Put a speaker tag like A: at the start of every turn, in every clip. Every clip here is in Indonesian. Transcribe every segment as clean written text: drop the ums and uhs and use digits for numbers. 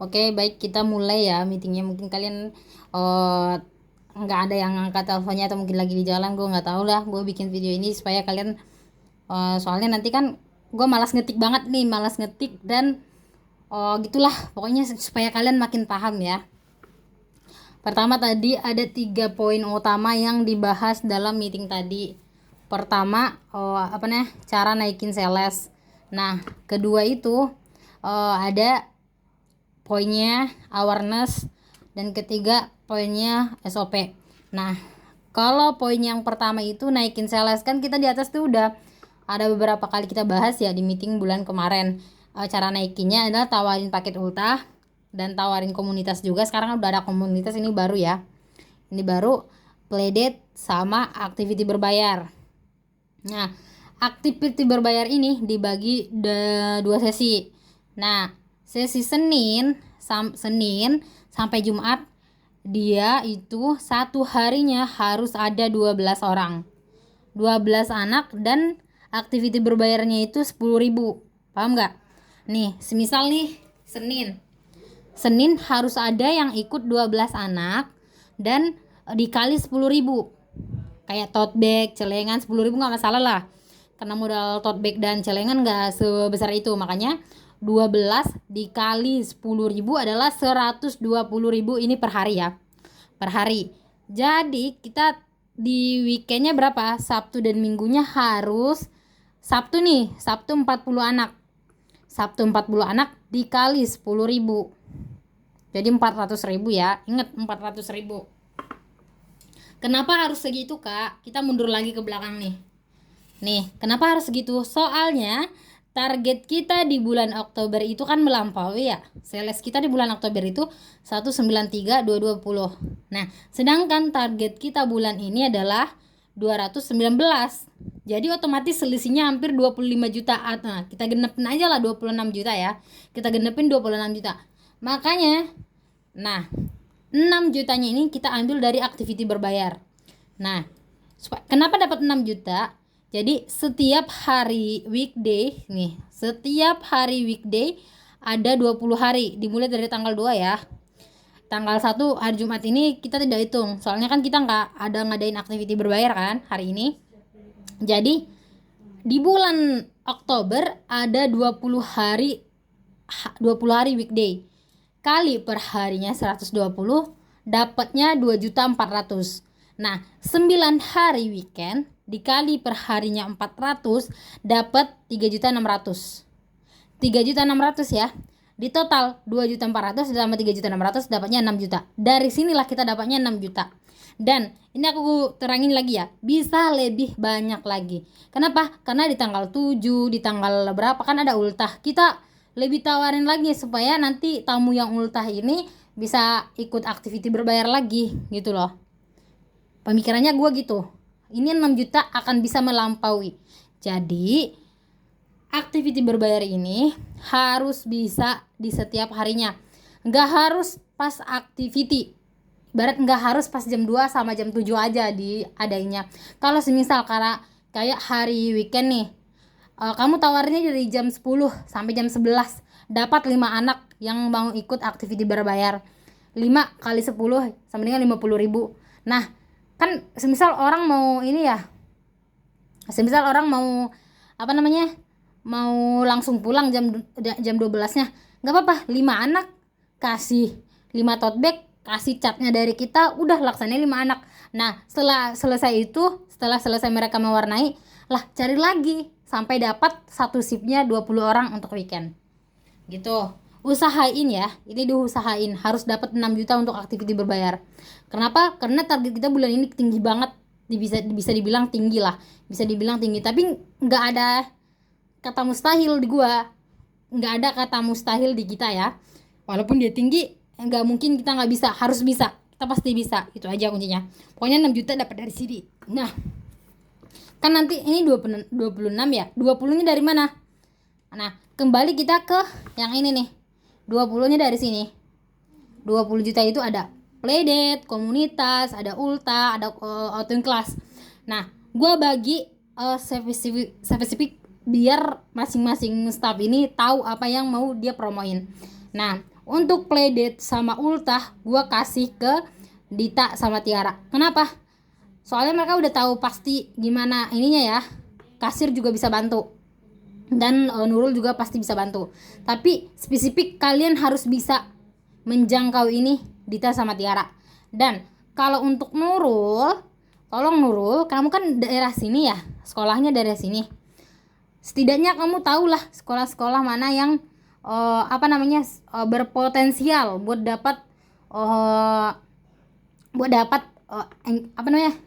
A: Oke, baik, kita mulai ya meetingnya. Mungkin kalian eh, nggak ada yang angkat teleponnya atau mungkin lagi di jalan, gue nggak tahu lah. Gue bikin video ini supaya kalian soalnya nanti kan gue malas ngetik banget nih, malas ngetik dan gitulah. Pokoknya supaya kalian makin paham ya. Pertama tadi ada 3 poin utama yang dibahas dalam meeting tadi. Pertama, cara naikin sales. Nah, kedua itu ada poinnya awareness, dan ketiga poinnya SOP. Nah, kalau poin yang pertama itu naikin sales, kan kita di atas tuh udah ada beberapa kali kita bahas ya di meeting bulan kemarin. Cara naikinnya adalah tawarin paket ultah dan tawarin komunitas juga. Sekarang udah ada komunitas, ini baru ya. Ini baru playdate sama activity berbayar. Nah, activity berbayar ini dibagi dua sesi. Nah, sesi Senin sampai Jumat dia itu satu harinya harus ada 12 orang, 12 anak, dan activity berbayarnya itu 10.000. Paham nggak? Nih, semisal nih Senin harus ada yang ikut 12 anak dan dikali 10.000. Kayak tote bag, celengan 10.000 nggak masalah lah. Karena modal tote bag dan celengan nggak sebesar itu, makanya 12 dikali 10.000 adalah 120.000 ini per hari ya. Per hari. Jadi kita di weekendnya berapa? Sabtu dan minggunya harus Sabtu 40 anak. Sabtu 40 anak dikali 10.000. Jadi 400.000 ya. Ingat 400.000. Kenapa harus segitu, Kak? Kita mundur lagi ke belakang nih. Nih, kenapa harus segitu? Soalnya target kita di bulan Oktober itu kan melampaui ya. Sales kita di bulan Oktober itu 193.220. Nah, sedangkan target kita bulan ini adalah 219. Jadi otomatis selisihnya hampir 25 juta. Nah, kita genepin aja lah 26 juta ya. Kita genepin 26 juta. Makanya, nah, 6 jutanya ini kita ambil dari activity berbayar. Nah, kenapa dapat 6 juta? Jadi setiap hari weekday ada 20 hari, dimulai dari tanggal 2 ya. Tanggal 1 hari Jumat ini kita tidak hitung, soalnya kan kita nggak ada ngadain activity berbayar kan hari ini. Jadi di bulan Oktober ada 20 hari weekday. Kali per harinya 120, dapatnya 2.400.000. Nah, 9 hari weekend dikali per harinya 400 dapat 3.600.000. 3.600.000 ya. Di total 2.400.000 ditambah 3.600.000 dapatnya 6 juta. Dari sinilah kita dapatnya 6 juta. Dan ini aku terangin lagi ya, bisa lebih banyak lagi. Kenapa? Karena di tanggal 7, di tanggal berapa kan ada ultah. Kita lebih tawarin lagi supaya nanti tamu yang ultah ini bisa ikut activity berbayar lagi gitu loh. Pemikirannya gue gitu. Ini 6 juta akan bisa melampaui. Jadi activity berbayar ini harus bisa di setiap harinya. Nggak harus pas activity. Ibarat nggak harus pas jam 2 sama jam 7 aja diadainya. Kalau semisal kayak hari weekend nih, kamu tawarnya dari jam 10 sampai jam 11, dapat 5 anak yang mau ikut activity berbayar. 5 kali 10 sama dengan 50.000. Nah, kan semisal orang mau mau langsung pulang jam 12-nya, nggak apa-apa, 5 anak kasih 5 tote bag, kasih catnya dari kita, udah laksanain 5 anak. Nah, setelah selesai mereka mewarnai lah, cari lagi sampai dapat satu shiftnya 20 orang untuk weekend gitu. Usahain ya, ini diusahain harus dapat 6 juta untuk activity berbayar. Kenapa? Karena target kita bulan ini tinggi banget, bisa dibilang tinggi lah, tapi nggak ada kata mustahil di gua, nggak ada kata mustahil di kita ya. Walaupun dia tinggi, nggak mungkin kita nggak bisa, harus bisa, kita pasti bisa. Itu aja kuncinya. Pokoknya 6 juta dapat dari sini. Nah, kan nanti ini 26 ya, 20-nya dari mana? Nah, kembali kita ke yang ini nih, 20-nya dari sini. 20 juta itu ada playdate, komunitas, ada ulta, ada outing class. Nah, gue bagi spesifik biar masing-masing staff ini tahu apa yang mau dia promoin. Nah, Untuk playdate sama ultah gue kasih ke Dita sama Tiara. Kenapa? Soalnya mereka udah tahu pasti gimana ininya ya. Kasir juga bisa bantu. Dan Nurul juga pasti bisa bantu. Tapi spesifik kalian harus bisa menjangkau ini Dita sama Tiara. Dan kalau untuk Nurul, tolong Nurul, kamu kan daerah sini ya, sekolahnya daerah sini. Setidaknya kamu tahulah sekolah-sekolah mana yang berpotensial uh, buat dapat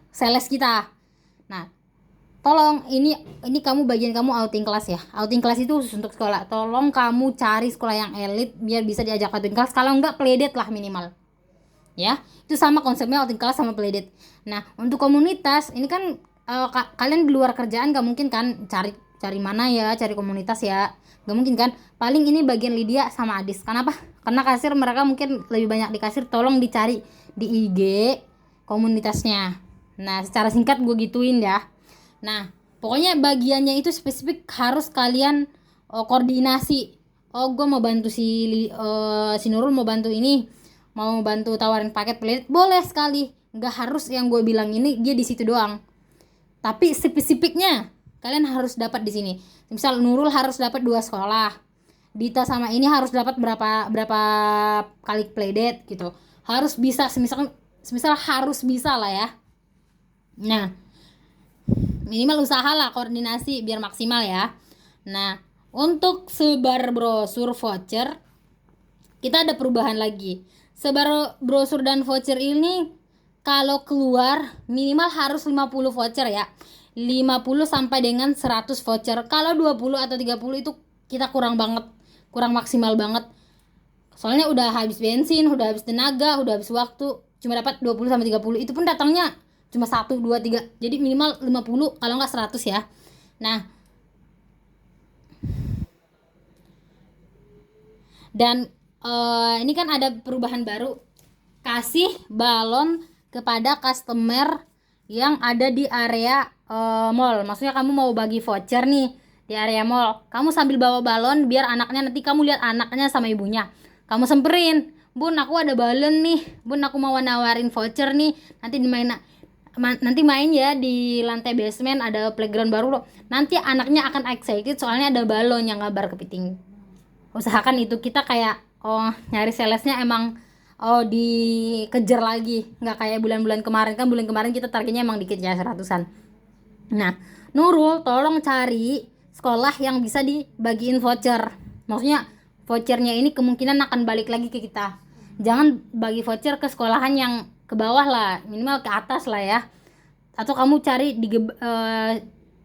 A: sales kita. Nah, tolong ini kamu bagian kamu outing kelas ya. Outing kelas itu khusus untuk sekolah. Tolong kamu cari sekolah yang elit biar bisa diajak outing kelas. Kalau enggak playdate lah minimal. Ya, itu sama konsepnya outing kelas sama playdate. Nah, untuk komunitas ini kan kalian di luar kerjaan gak mungkin kan cari mana ya, cari komunitas ya. Gak mungkin kan. Paling ini bagian Lydia sama Adis. Kenapa? Karena kasir mereka mungkin lebih banyak di kasir. Tolong dicari di IG komunitasnya. Nah, secara singkat gue gituin ya. Nah, pokoknya bagiannya itu spesifik harus kalian koordinasi. Gue mau bantu si Nurul mau bantu ini, mau bantu tawarin paket playlist, boleh sekali. Nggak harus yang gue bilang ini dia di situ doang. Tapi spesifiknya kalian harus dapat di sini. Misal Nurul harus dapat 2 sekolah. Dita sama ini harus dapat berapa kali playdate gitu. Harus bisa semisal harus bisa lah ya. Nah, minimal usaha lah koordinasi biar maksimal ya. Nah, untuk sebar brosur voucher kita ada perubahan lagi. Sebar brosur dan voucher ini kalau keluar minimal harus 50 voucher ya. 50 sampai dengan 100 voucher. Kalau 20 atau 30 itu kita kurang banget, kurang maksimal banget. Soalnya udah habis bensin, udah habis tenaga, udah habis waktu. Cuma dapat 20 sampai 30. Itu pun datangnya cuma 1, 2, 3. Jadi minimal 50 kalau nggak 100 ya. Nah, dan ini kan ada perubahan baru. Kasih balon kepada customer yang ada di area mall. Maksudnya kamu mau bagi voucher nih di area mall. Kamu sambil bawa balon biar anaknya, nanti kamu lihat anaknya sama ibunya. Kamu semperin, "Bun, aku ada balon nih. Bun, aku mau nawarin voucher nih. Nanti main ya di lantai basement, ada playground baru loh." Nanti anaknya akan excited soalnya ada balon yang ngabar kepiting. Usahakan itu kita kayak nyari salesnya emang dikejar lagi, nggak kayak bulan-bulan kemarin. Kan bulan kemarin kita targetnya emang dikit ya, 100-an. Nah, Nurul tolong cari sekolah yang bisa dibagiin voucher. Maksudnya vouchernya ini kemungkinan akan balik lagi ke kita. Jangan bagi voucher ke sekolahan yang ke bawah lah, minimal ke atas lah ya. Atau kamu cari di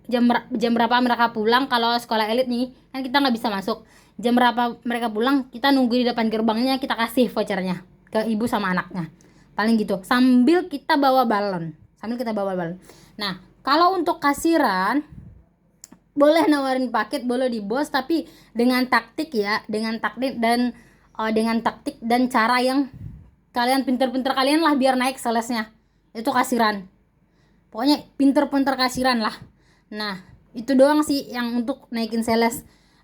A: jam berapa mereka pulang. Kalau sekolah elit nih kan kita nggak bisa masuk. Jam berapa mereka pulang, kita nunggu di depan gerbangnya, kita kasih vouchernya ke ibu sama anaknya. Paling gitu, sambil kita bawa balon. Nah, kalau untuk kasiran boleh nawarin paket, boleh di bos, tapi dengan taktik dan cara yang kalian pinter-pinter kalian lah biar naik salesnya. Itu kasiran. Pokoknya pinter-pinter kasiran lah. Nah, itu doang sih yang untuk naikin sales.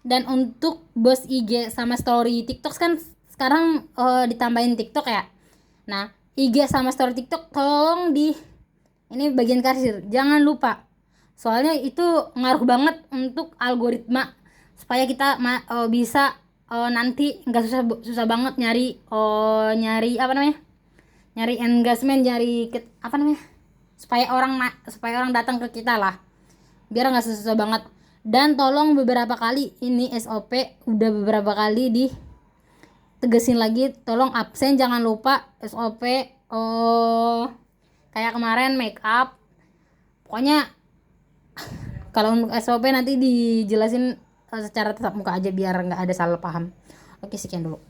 A: Dan untuk bos IG sama story TikTok kan sekarang ditambahin TikTok ya. Nah, IG sama story TikTok tolong ini bagian kasir, jangan lupa. Soalnya itu ngaruh banget untuk algoritma supaya kita bisa nanti nggak susah banget nyari nyari engagement, supaya orang datang ke kita lah, biar nggak susah banget. Dan tolong beberapa kali ini SOP udah beberapa kali ditegesin lagi, tolong absen, jangan lupa SOP kayak kemarin make up. Pokoknya kalau untuk SOP nanti dijelasin secara tatap muka aja biar nggak ada salah paham. Oke, sekian dulu.